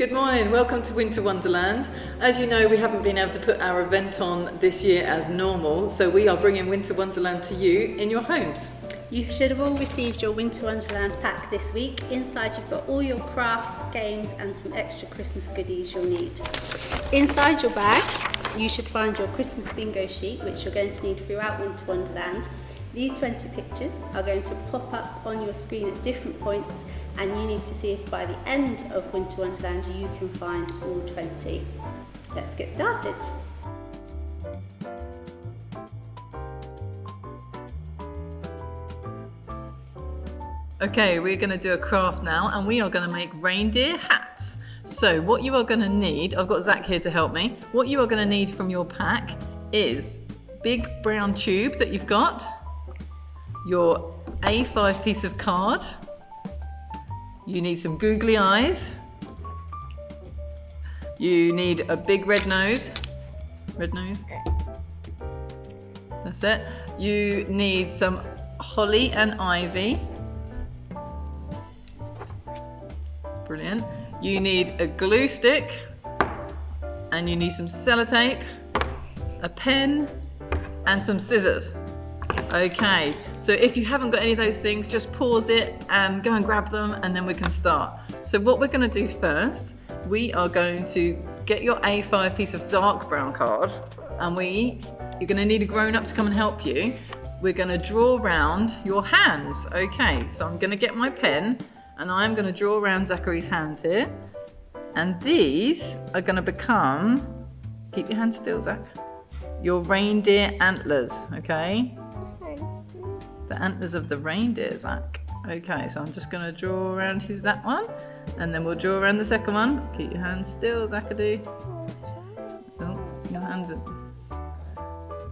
Good morning, welcome to Winter Wonderland. As you know, we haven't been able to put our event on this year as normal, so we are bringing Winter Wonderland to you in your homes. You should have all received your Winter Wonderland pack this week. Inside you've got all your crafts, games and some extra Christmas goodies you'll need. Inside your bag you should find your Christmas bingo sheet, which you're going to need throughout Winter Wonderland. These 20 pictures are going to pop up on your screen at different points, and you need to see if by the end of Winter Wonderland you can find all 20. Let's get started. Okay, we're going to do a craft now and we are going to make reindeer hats. So what you are going to need, I've got Zach here to help me. What you are going to need from your pack is big brown tube that you've got, your A5 piece of card, you need some googly eyes, you need a big red nose, that's it. You need some holly and ivy, brilliant. You need a glue stick and you need some sellotape, a pen and some scissors. Okay, so if you haven't got any of those things, just pause it and go and grab them and then we can start. So what we're going to do first, we are going to get your A5 piece of dark brown card and you're going to need a grown-up to come and help you. We're going to draw around your hands. Okay, so I'm going to get my pen and I'm going to draw around Zachary's hands here. And these are going to become, keep your hands still, Zach, your reindeer antlers, okay? The antlers of the reindeer, Zach. Okay, so I'm just going to draw around that one, and then we'll draw around the second one. Keep your hands still, Zachary. Oh, your hands are...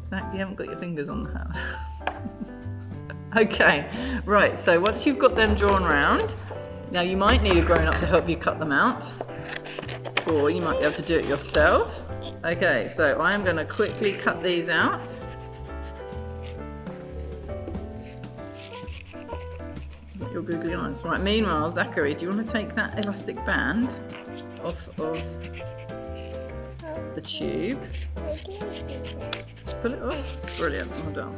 Zach, you haven't got your fingers on the hand. Okay, right, so once you've got them drawn around, now you might need a grown-up to help you cut them out, or you might be able to do it yourself. Okay, so I'm going to quickly cut these out. Your googly eyes. Right, meanwhile, Zachary, do you want to take that elastic band off of the tube? Just pull it off. Brilliant, well done.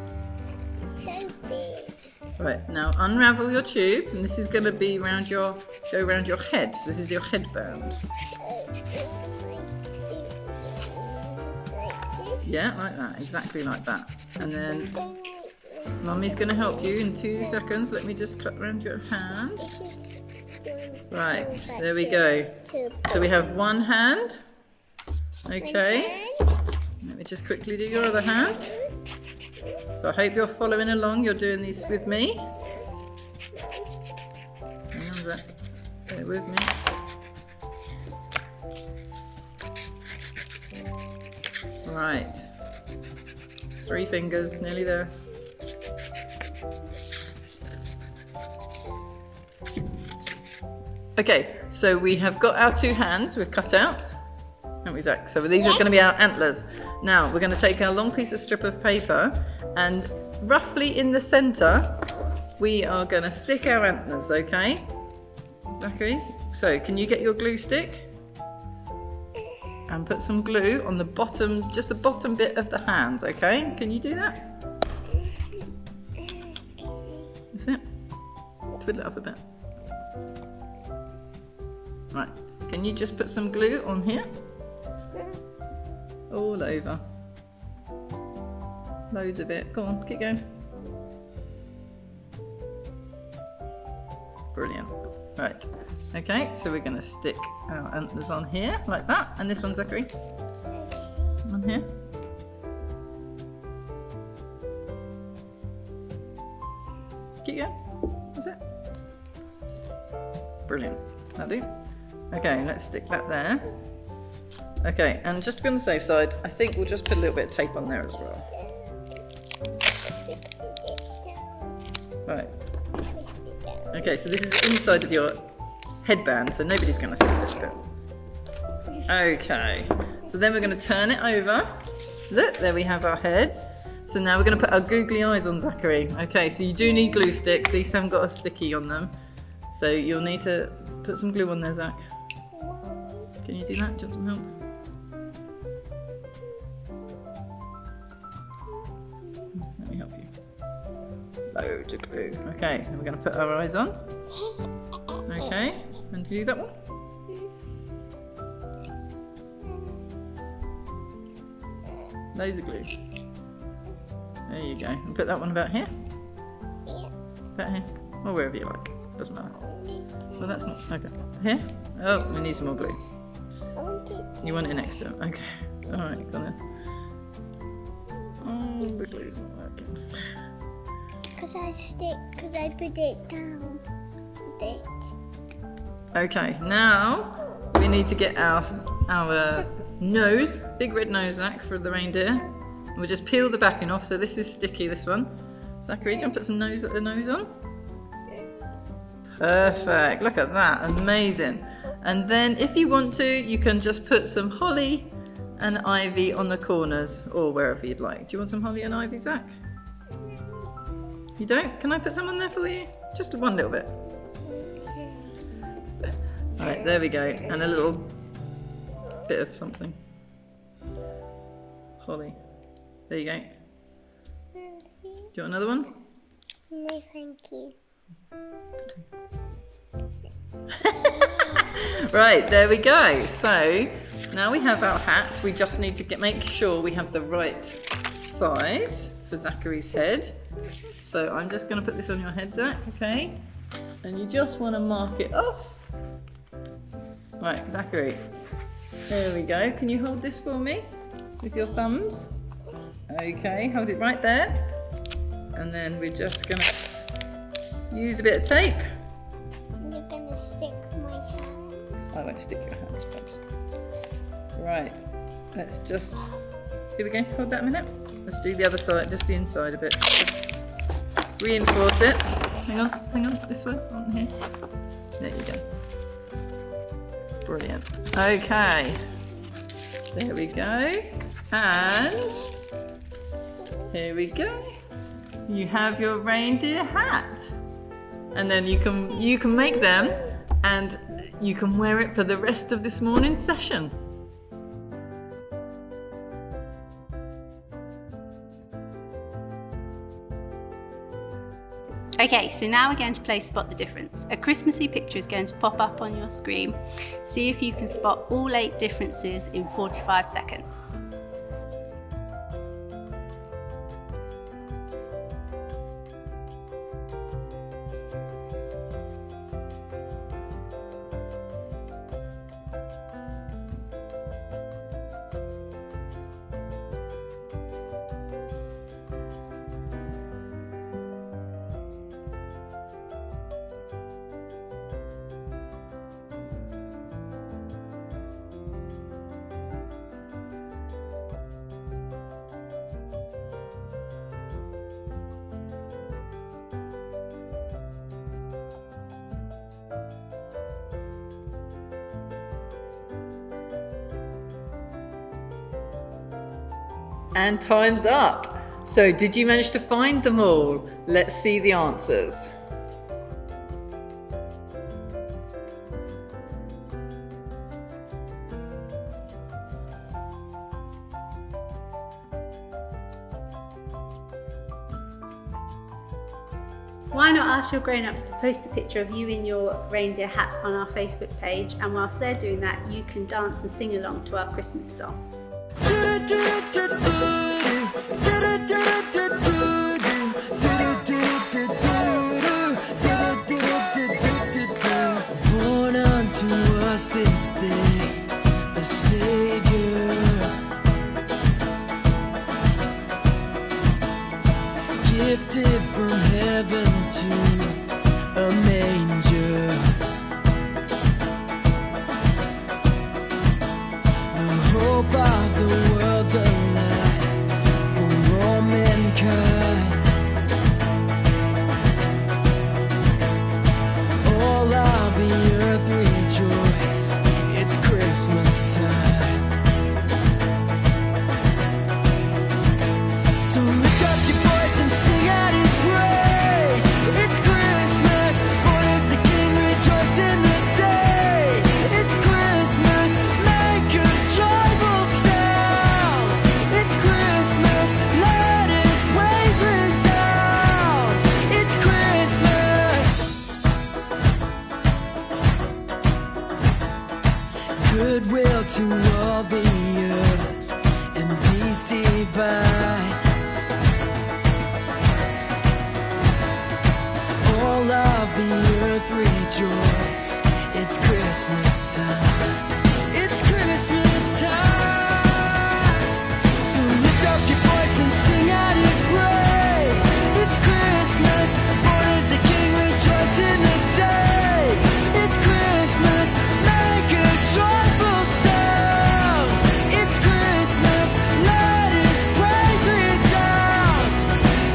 Right, now unravel your tube, and this is going to be go around your head. So this is your headband. Yeah, like that, exactly like that. And then Mummy's going to help you in 2 seconds. Let me just cut around your hands. Right, there we go. So we have one hand. Okay. Let me just quickly do your other hand. So I hope you're following along. You're doing these with me. Hang on, Zach. Bear with me. Right. 3 fingers, nearly there. Okay, so we have got our 2 hands we've cut out, haven't we, Zach? So these are going to be our antlers. Now we're going to take our long piece of strip of paper and roughly in the centre we are going to stick our antlers, okay? Zachary, so can you get your glue stick and put some glue on the bottom, just the bottom bit of the hands, okay? Can you do that? That's it. Twiddle it up a bit. Right, can you just put some glue on here? All over. Loads of it. Go on, keep going. Brilliant. Right, okay, so we're going to stick our antlers on here, like that. And this one, Zachary? On here. Keep going. That's it. Brilliant. That'll do. Okay, let's stick that there. Okay, and just to be on the safe side, I think we'll just put a little bit of tape on there as well. Right. Okay, so this is the inside of your headband, so nobody's going to see this bit. Okay, so then we're going to turn it over. Look, there we have our head. So now we're going to put our googly eyes on Zachary. Okay, so you do need glue sticks. These haven't got a sticky on them. So you'll need to put some glue on there, Zach. Can you do that? Do you want some help? Let me help you. Loads of glue. Okay, and we're going to put our eyes on. Okay, and do that one. Loads of glue. There you go. And put that one about here. About here. Or wherever you like. Doesn't matter. Well, that's not. Okay. Here? Oh, we need some more glue. You want it next to it? Okay. Alright, got it. Oh, the glue's not working. Because I put it down. Okay, now we need to get our nose, big red nose, Zach, for the reindeer. We'll just peel the backing off. So this is sticky, this one. Zachary, do you want to put some nose on? Perfect, look at that, amazing. And then if you want to, you can just put some holly and ivy on the corners or wherever you'd like. Do you want some holly and ivy, Zach? You don't? Can I put some on there for you? Just one little bit. Alright, there we go. And a little bit of something. Holly. There you go. Do you want another one? No, thank you. Right, there we go. So now we have our hat. We just need to make sure we have the right size for Zachary's head. So I'm just going to put this on your head, Zach, okay? And you just want to mark it off. Right, Zachary. There we go. Can you hold this for me with your thumbs? Okay, hold it right there. And then we're just going to use a bit of tape. You're going to stick my hands. I won't stick your hands, perhaps. Right, let's just, here we go, hold that a minute. Let's do the other side, just the inside a bit. Reinforce it. Hang on, this way, on here. There you go. Brilliant. Okay, there we go. And here we go. You have your reindeer hat. And then you can make them and you can wear it for the rest of this morning's session. Okay, so now we're going to play Spot the Difference. A Christmassy picture is going to pop up on your screen. See if you can spot all 8 differences in 45 seconds. And time's up. So did you manage to find them all? Let's see the answers. Why not ask your grown-ups to post a picture of you in your reindeer hat on our Facebook page, and whilst they're doing that, you can dance and sing along to our Christmas song. Born unto us this day, a Savior, gifted from heaven to a manger. The hope of the world's alive for all mankind. All of the earth rejoice, it's Christmas. goodwill to all the earth, and peace divine. All of the earth rejoice, it's Christmas time. It's Christmas time. So lift up your voice and sing out his praise. It's Christmas, born is the King, rejoice in the day. It's Christmas, make a joyful sound. It's Christmas, let his praise resound.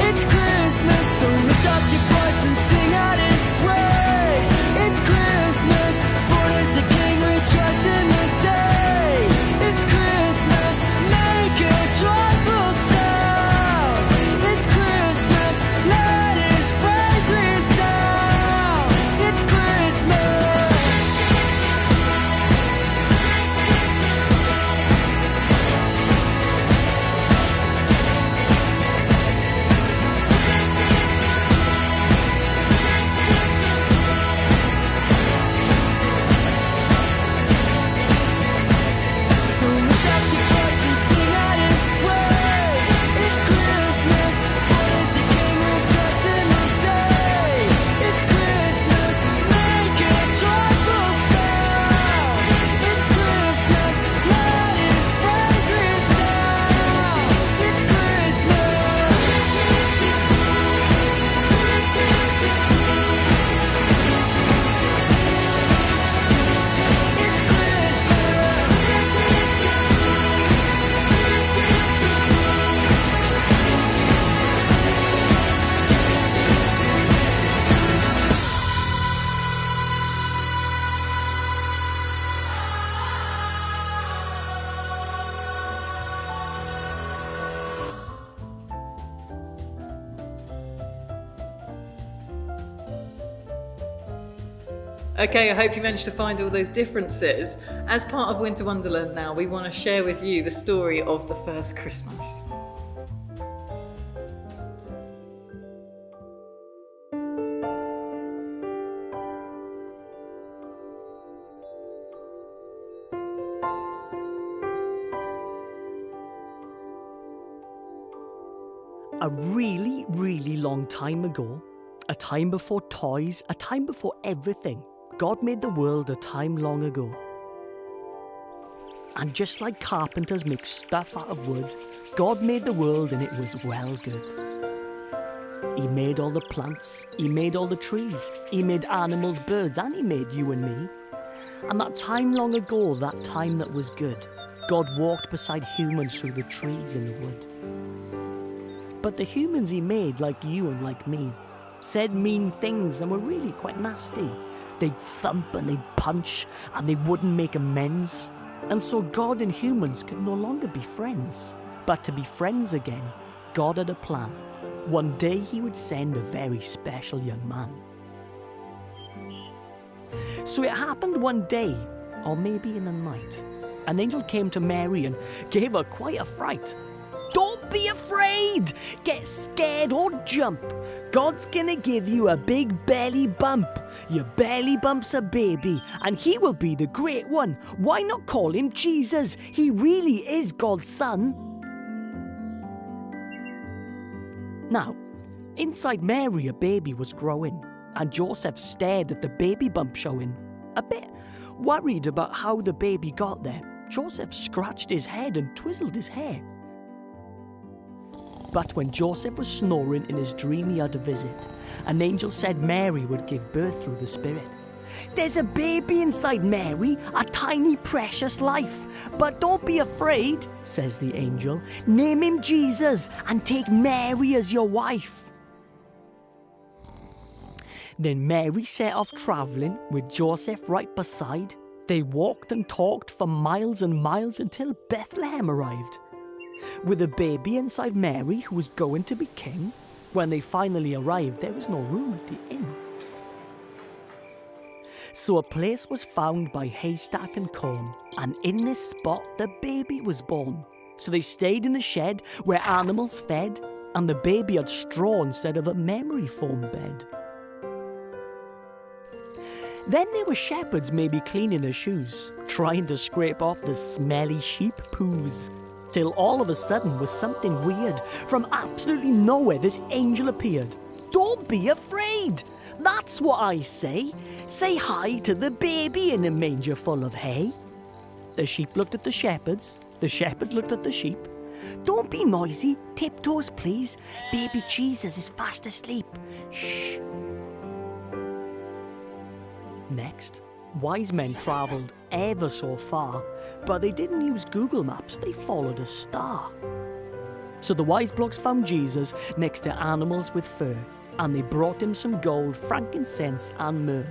It's Christmas, so lift up your voice and sing out his praise. It's Christmas, born is the King, rejoice in the day. It's Christmas, make a joyful sound. It's Christmas, let his praise resound. It's Christmas. So lift up your voice and sing out his praise. It's Christmas, born is the King, rejoice in the day. It's Christmas, make a joyful sound. It's Christmas, let his praise resound. It's Christmas. It's Okay, I hope you managed to find all those differences. As part of Winter Wonderland now, we want to share with you the story of the first Christmas. A really, really long time ago, a time before toys, a time before everything, God made the world a time long ago. And just like carpenters make stuff out of wood, God made the world and it was well good. He made all the plants, he made all the trees, he made animals, birds, and he made you and me. And that time long ago, that time that was good, God walked beside humans through the trees in the wood. But the humans he made, like you and like me, said mean things and were really quite nasty. They'd thump and they'd punch and they wouldn't make amends. And so God and humans could no longer be friends. But to be friends again, God had a plan. One day he would send a very special young man. So it happened one day, or maybe in the night. An angel came to Mary and gave her quite a fright. Don't be afraid! Get scared or jump! God's gonna give you a big belly bump. Your belly bump's a baby, and he will be the great one. Why not call him Jesus? He really is God's son. Now, inside Mary a baby was growing, and Joseph stared at the baby bump showing. A bit worried about how the baby got there, Joseph scratched his head and twizzled his hair. But when Joseph was snoring in his dream he had a visit. An angel said Mary would give birth through the Spirit. There's a baby inside Mary, a tiny precious life. But don't be afraid, says the angel. Name him Jesus and take Mary as your wife. Then Mary set off travelling with Joseph right beside. They walked and talked for miles and miles until Bethlehem arrived. With a baby inside Mary who was going to be king. When they finally arrived, there was no room at the inn. So a place was found by haystack and corn, and in this spot the baby was born. So they stayed in the shed where animals fed, and the baby had straw instead of a memory foam bed. Then there were shepherds maybe cleaning their shoes, trying to scrape off the smelly sheep poos. Till all of a sudden was something weird. From absolutely nowhere, this angel appeared. Don't be afraid! That's what I say. Say hi to the baby in a manger full of hay. The sheep looked at the shepherds looked at the sheep. Don't be noisy, tiptoes please. Baby Jesus is fast asleep. Shh. Next, wise men travelled ever so far, but they didn't use Google Maps, they followed a star. So the wise blokes found Jesus next to animals with fur, and they brought him some gold, frankincense and myrrh.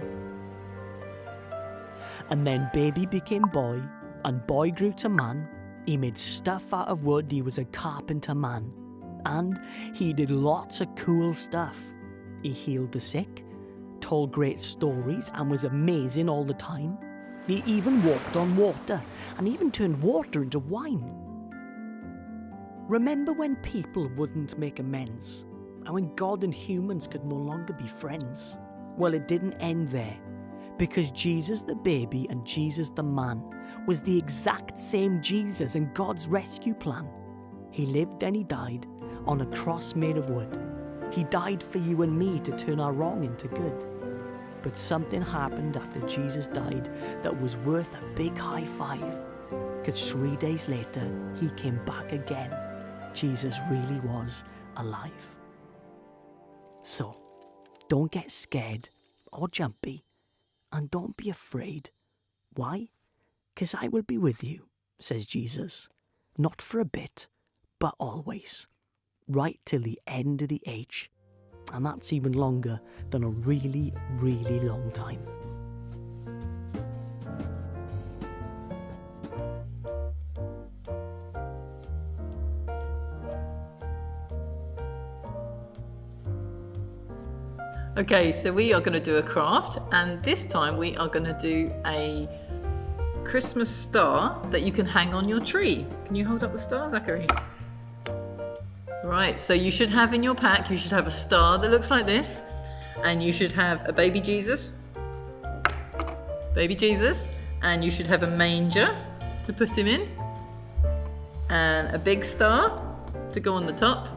And then baby became boy, and boy grew to man. He made stuff out of wood, he was a carpenter man. And he did lots of cool stuff. He healed the sick, told great stories, and was amazing all the time. He even walked on water, and even turned water into wine. Remember when people wouldn't make amends? And when God and humans could no longer be friends? Well, it didn't end there. Because Jesus the baby and Jesus the man was the exact same Jesus in God's rescue plan. He lived and he died on a cross made of wood. He died for you and me to turn our wrong into good. But something happened after Jesus died that was worth a big high five. Because 3 days later, he came back again. Jesus really was alive. So, don't get scared or jumpy, and don't be afraid. Why? Because I will be with you, says Jesus. Not for a bit, but always. Right till the end of the age. And that's even longer than a really, really long time. Okay, so we are going to do a craft, and this time we are going to do a Christmas star that you can hang on your tree. Can you hold up the star, Zachary? Right, so you should have in your pack, you should have a star that looks like this, and you should have a baby Jesus, and you should have a manger to put him in, and a big star to go on the top,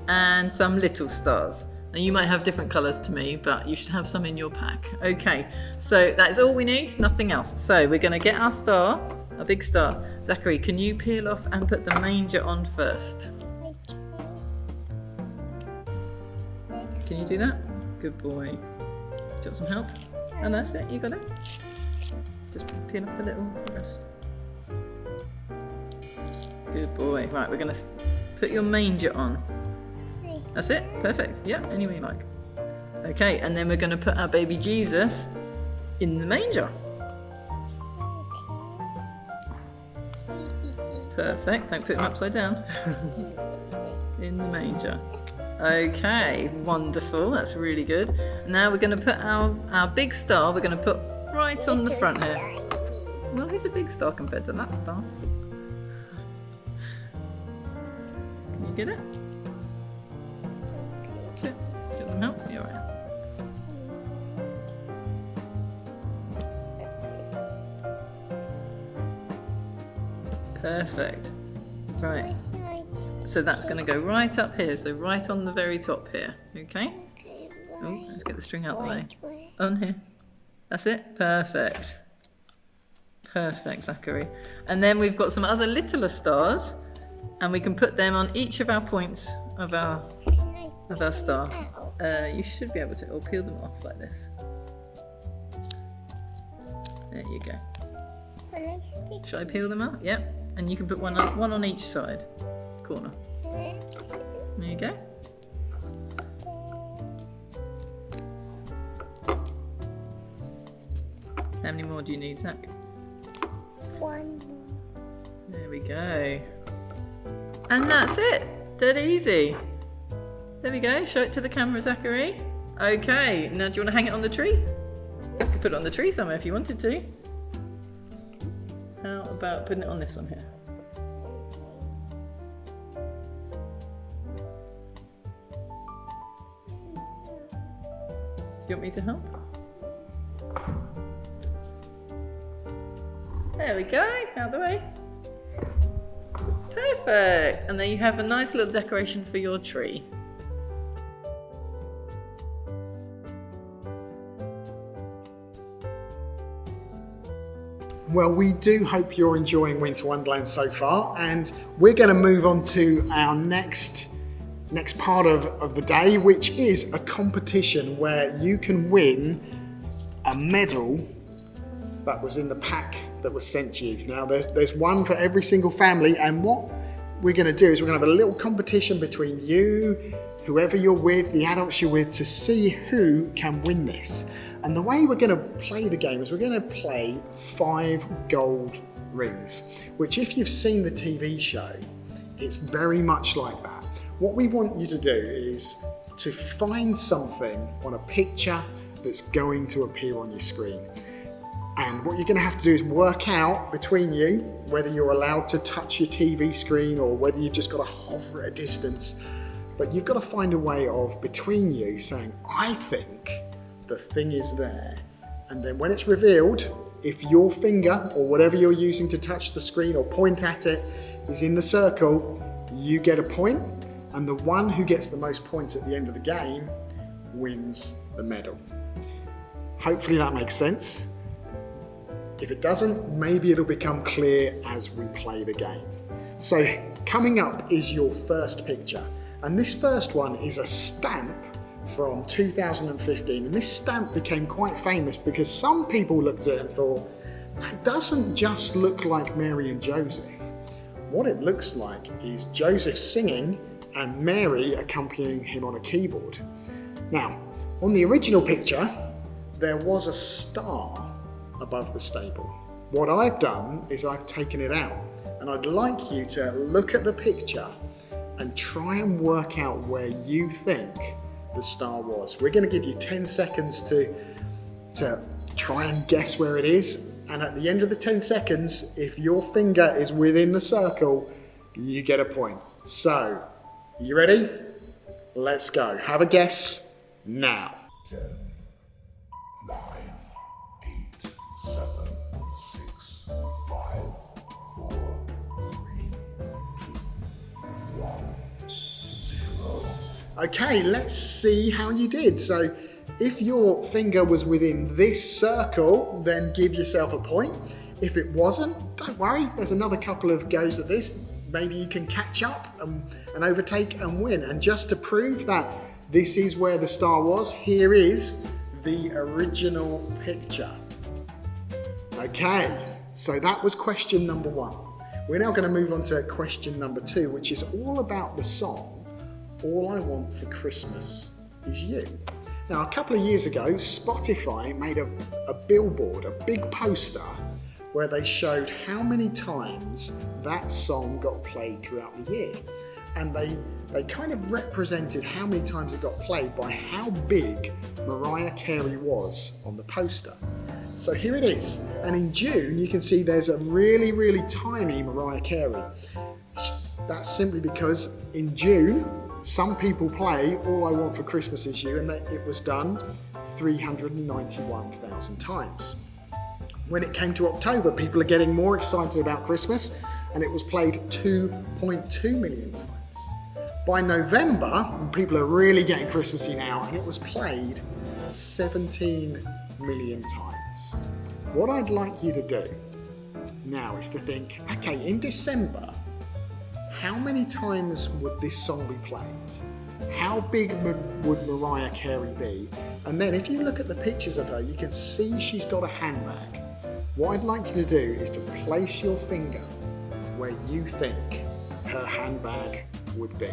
and some little stars. Now you might have different colours to me, but you should have some in your pack. Okay, so that is all we need, nothing else. So we're going to get our star, a big star. Zachary, can you peel off and put the manger on first? Can you do that? Good boy. Do you want some help? And that's it, you got it. Just peel off the little rest. Good boy. Right, we're going to put your manger on. That's it? Perfect. Yeah, any way you like. Okay, and then we're going to put our baby Jesus in the manger. Perfect. Don't put him upside down. In the manger. Okay, wonderful. That's really good. Now we're going to put our big star, we're going to put right on the front here. Well, he's a big star compared to that star. Can you get it? That's it. Do you want some help? You're right. Perfect. Right. So that's going to go right up here. So right on the very top here. Okay? Oh, let's get the string out of the way. On here. That's it. Perfect. Perfect, Zachary. And then we've got some other littler stars, and we can put them on each of our points of our star. You should be able to, or peel them off like this. There you go. Should I peel them out? Yep. And you can put one on each side corner. There you go. How many more do you need, Zach? One more. There we go. And that's it. Dead easy. There we go. Show it to the camera, Zachary. Okay. Now, do you want to hang it on the tree? You could put it on the tree somewhere if you wanted to. How about putting it on this one here? Do you want me to help? There we go, out of the way. Perfect. And there you have a nice little decoration for your tree. Well, we do hope you're enjoying Winter Wonderland so far, and we're going to move on to our next part of the day, which is a competition where you can win a medal that was in the pack that was sent to you. Now, there's one for every single family, and what we're going to do is we're going to have a little competition between you, whoever you're with, the adults you're with, to see who can win this. And the way we're going to play the game is we're going to play 5 gold rings, which if you've seen the TV show, it's very much like that. What we want you to do is to find something on a picture that's going to appear on your screen. And what you're going to have to do is work out between you whether you're allowed to touch your TV screen or whether you've just got to hover at a distance. But you've got to find a way of, between you, saying, I think the thing is there. And then when it's revealed, if your finger or whatever you're using to touch the screen or point at it is in the circle, you get a point, and the one who gets the most points at the end of the game wins the medal. Hopefully that makes sense. If it doesn't, maybe it'll become clear as we play the game. So coming up is your first picture, and this first one is a stamp from 2015, and this stamp became quite famous because some people looked at it and thought, that doesn't just look like Mary and Joseph. What it looks like is Joseph singing and Mary accompanying him on a keyboard. Now, on the original picture, there was a star above the stable. What I've done is I've taken it out, and I'd like you to look at the picture and try and work out where you think the star was. We're going to give you 10 seconds to try and guess where it is, and at the end of the 10 seconds, if your finger is within the circle, you get a point. So, you ready? Let's go. Have a guess now. 10, 9, 8, 7, 6, 5, 4, 3, 2, 1, 0. Okay, let's see how you did. So if your finger was within this circle, then give yourself a point. If it wasn't, don't worry, there's another couple of goes at this. Maybe you can catch up and overtake and win. And just to prove that this is where the star was, here is the original picture. Okay, so that was question number 1. We're now going to move on to question number 2, which is all about the song, All I Want for Christmas Is You. Now, a couple of years ago, Spotify made a billboard, a big poster, where they showed how many times that song got played throughout the year. And they kind of represented how many times it got played by how big Mariah Carey was on the poster. So here it is. And in June, you can see there's a really, really tiny Mariah Carey. That's simply because in June, some people play All I Want for Christmas Is You, and it was done 391,000 times. When it came to October, people are getting more excited about Christmas, and it was played 2.2 million times. By November, people are really getting Christmassy now, and it was played 17 million times. What I'd like you to do now is to think, okay, in December, how many times would this song be played? How big would Mariah Carey be? And then if you look at the pictures of her, you can see she's got a handbag. What I'd like you to do is to place your finger where you think her handbag would be.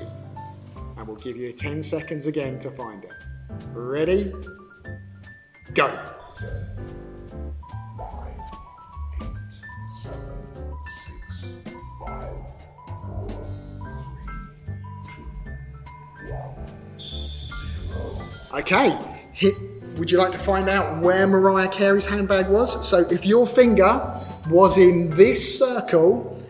And we'll give you 10 seconds again to find it. Ready? Go. 10, 9, 8, 7, 6, 5, 4, 3, 2, 1, 0. Okay, would you like to find out where Mariah Carey's handbag was? So if your finger was in this circle,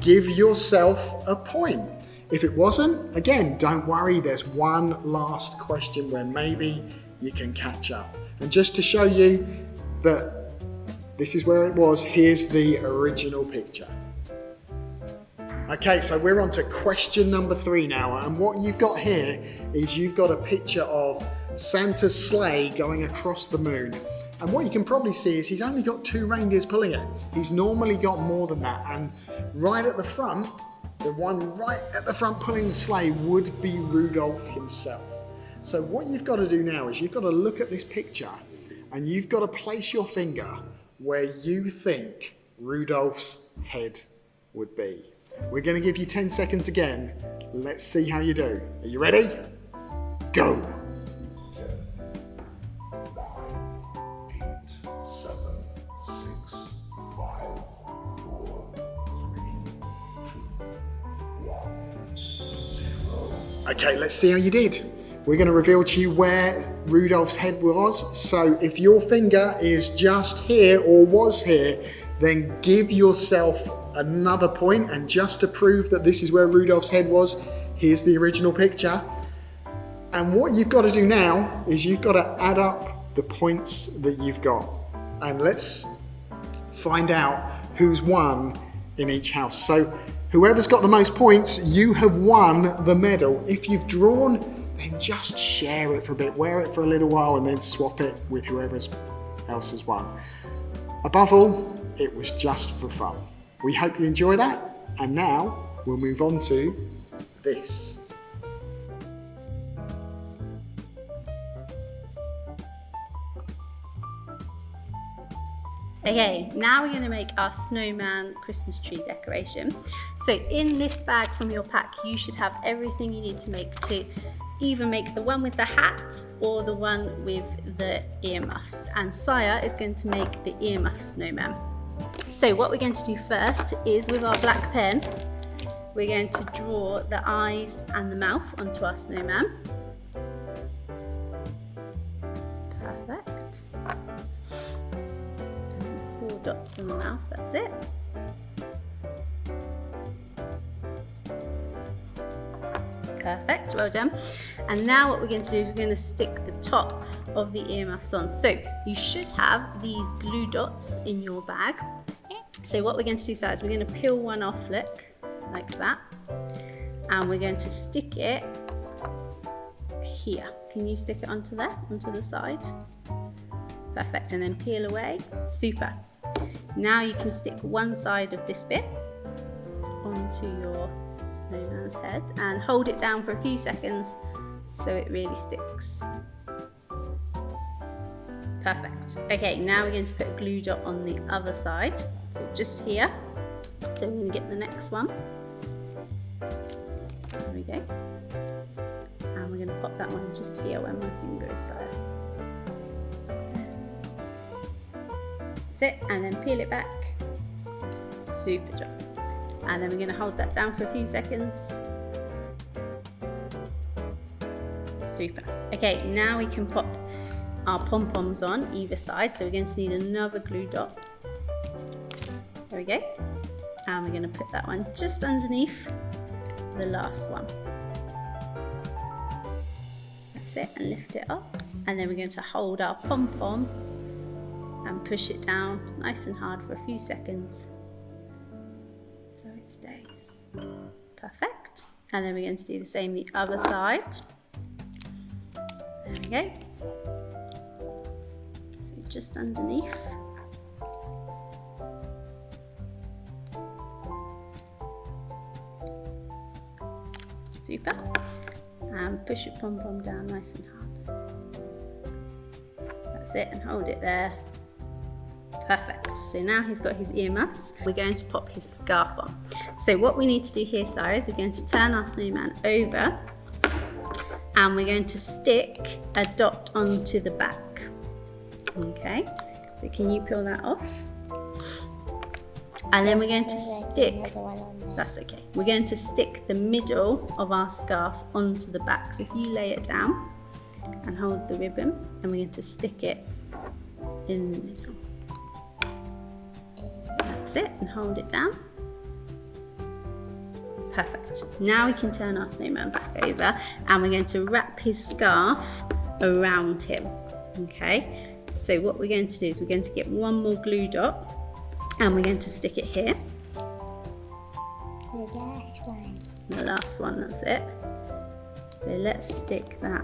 give yourself a point. If it wasn't, again, don't worry, there's one last question where maybe you can catch up. And just to show you that This is where it was. Here's the original picture. Okay, so we're on to question number 3 now, and what you've got here is you've got a picture of Santa's sleigh going across the moon. And what you can probably see is he's only got 2 reindeers pulling it. He's normally got more than that, and right at the front, the one right at the front pulling the sleigh would be Rudolph himself. So what you've got to do now is you've got to look at this picture and you've got to place your finger where you think Rudolph's head would be. We're going to give you 10 seconds again. Let's see how you do. Are you ready? Go! 10, 9, 8, 7, 6, 5, 4, 3, 2, 1, 0. Okay, let's see how you did. We're going to reveal to you where Rudolph's head was. So if your finger is just here or was here, then give yourself another point, and just to prove that this is where Rudolph's head was, here's the original picture. And what you've got to do now is you've got to add up the points that you've got. And let's find out who's won in each house. So whoever's got the most points, you have won the medal. If you've drawn, then just share it for a bit, wear it for a little while, and then swap it with whoever else has won. Above all, it was just for fun. We hope you enjoy that, and now we'll move on to this. Okay, now we're going to make our snowman Christmas tree decoration. So in this bag from your pack, you should have everything you need to either make the one with the hat or the one with the earmuffs. And Saya is going to make the earmuff snowman. So what we're going to do first is, with our black pen, we're going to draw the eyes and the mouth onto our snowman. Perfect. 4 dots from the mouth, that's it. Perfect, well done. And now what we're going to do is we're going to stick the top of the earmuffs on. So you should have these glue dots in your bag. So what we're going to do is we're going to peel one off, look, like that. And we're going to stick it here. Can you stick it onto there, onto the side? Perfect, and then peel away. Super. Now you can stick one side of this bit onto your snowman's head and hold it down for a few seconds so it really sticks. Perfect. Okay, now we're going to put a glue dot on the other side, so just here. So we're going to get the next one. There we go. And we're going to pop that one just here where my finger is there. That's it, and then peel it back. Super job. And then we're going to hold that down for a few seconds. Super. Okay, now we can pop our pom-poms on either side. So we're going to need another glue dot. There we go. And we're going to put that one just underneath the last one. That's it, and lift it up. And then we're going to hold our pom-pom and push it down nice and hard for a few seconds. So it stays. Perfect. And then we're going to do the same the other side. There we go. So just underneath. Super. And push your pom-pom down nice and hard. That's it, and hold it there. Perfect. So now he's got his earmuffs. We're going to pop his scarf on. So what we need to do here, Sarah, is we're going to turn our snowman over and we're going to stick a dot onto the back. Okay, so can you peel that off? And then we're going to stick, that's okay, we're going to stick the middle of our scarf onto the back. So if you lay it down and hold the ribbon, and we're going to stick it in the middle. That's it, and hold it down. Perfect. Now we can turn our snowman back over and we're going to wrap his scarf around him. Okay, So what we're going to do is we're going to get one more glue dot and we're going to stick it here. The last one. The last one, that's it. So let's stick that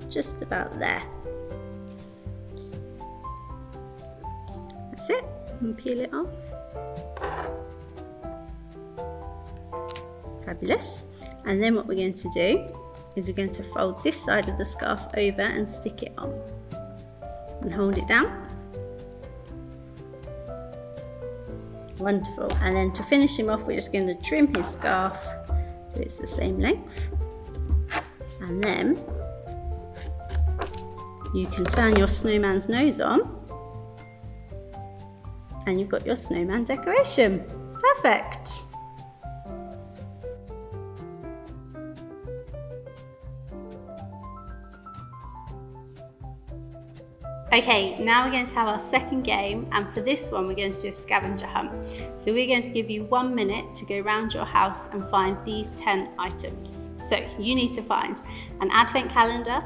just about there. That's it, and peel it off. Fabulous. And then what we're going to do is we're going to fold this side of the scarf over and stick it on. And hold it down. Wonderful. And then to finish him off, we're just going to trim his scarf so it's the same length. And then you can turn your snowman's nose on and you've got your snowman decoration. Perfect. Okay, now we're going to have our second game, and for this one we're going to do a scavenger hunt. So we're going to give you 1 minute to go around your house and find these 10 items. So you need to find an advent calendar,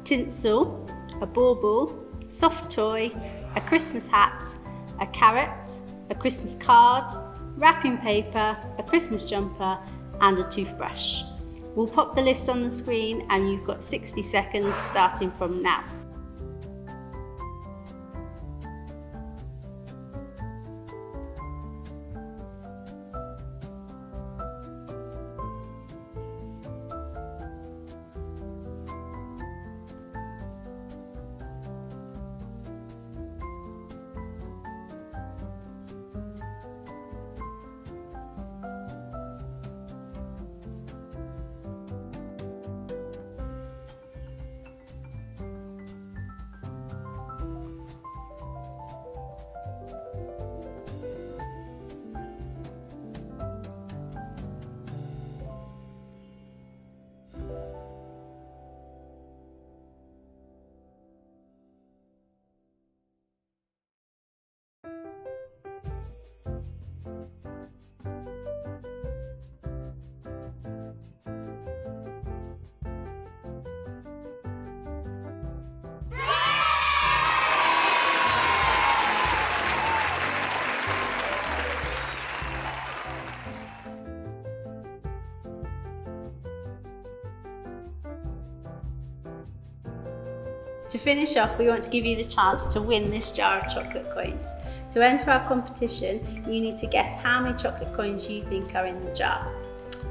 tinsel, a bauble, soft toy, a Christmas hat, a carrot, a Christmas card, wrapping paper, a Christmas jumper, and a toothbrush. We'll pop the list on the screen and you've got 60 seconds starting from now. To finish off, we want to give you the chance to win this jar of chocolate coins. To enter our competition, you need to guess how many chocolate coins you think are in the jar.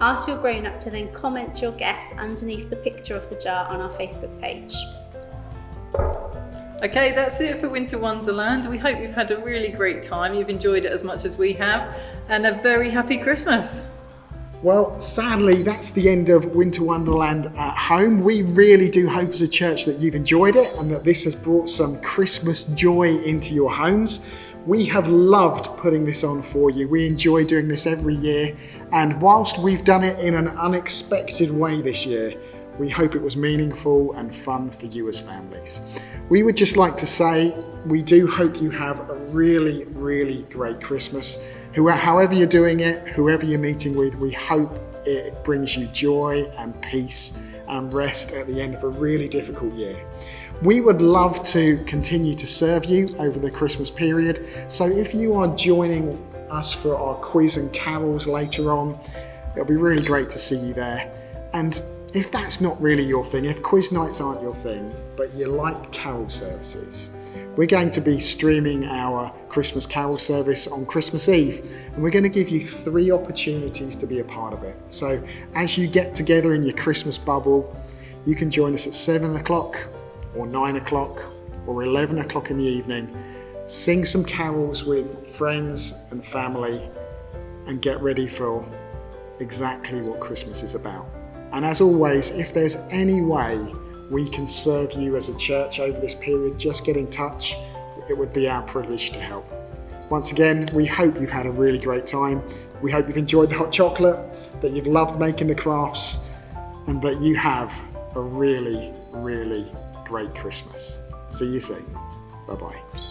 Ask your grown-up to then comment your guess underneath the picture of the jar on our Facebook page. Okay, that's it for Winter Wonderland. We hope you've had a really great time. You've enjoyed it as much as we have, and a very happy Christmas. Well, sadly, that's the end of Winter Wonderland at home. We really do hope as a church that you've enjoyed it and that this has brought some Christmas joy into your homes. We have loved putting this on for you. We enjoy doing this every year, and whilst we've done it in an unexpected way this year, we hope it was meaningful and fun for you as families. We would just like to say we do hope you have a really, really great Christmas. However you're doing it, whoever you're meeting with, we hope it brings you joy and peace and rest at the end of a really difficult year. We would love to continue to serve you over the Christmas period, so if you are joining us for our quiz and carols later on, it'll be really great to see you there. And if that's not really your thing, if quiz nights aren't your thing, but you like carol services, we're going to be streaming our Christmas carol service on Christmas Eve, and we're going to give you 3 opportunities to be a part of it. So as you get together in your Christmas bubble, you can join us at 7 o'clock or 9 o'clock or 11 o'clock in the evening, sing some carols with friends and family, and get ready for exactly what Christmas is about. And as always, if there's any way we can serve you as a church over this period, just get in touch. It would be our privilege to help. Once again, we hope you've had a really great time. We hope you've enjoyed the hot chocolate, that you've loved making the crafts, and that you have a really, really great Christmas. See you soon. Bye-bye.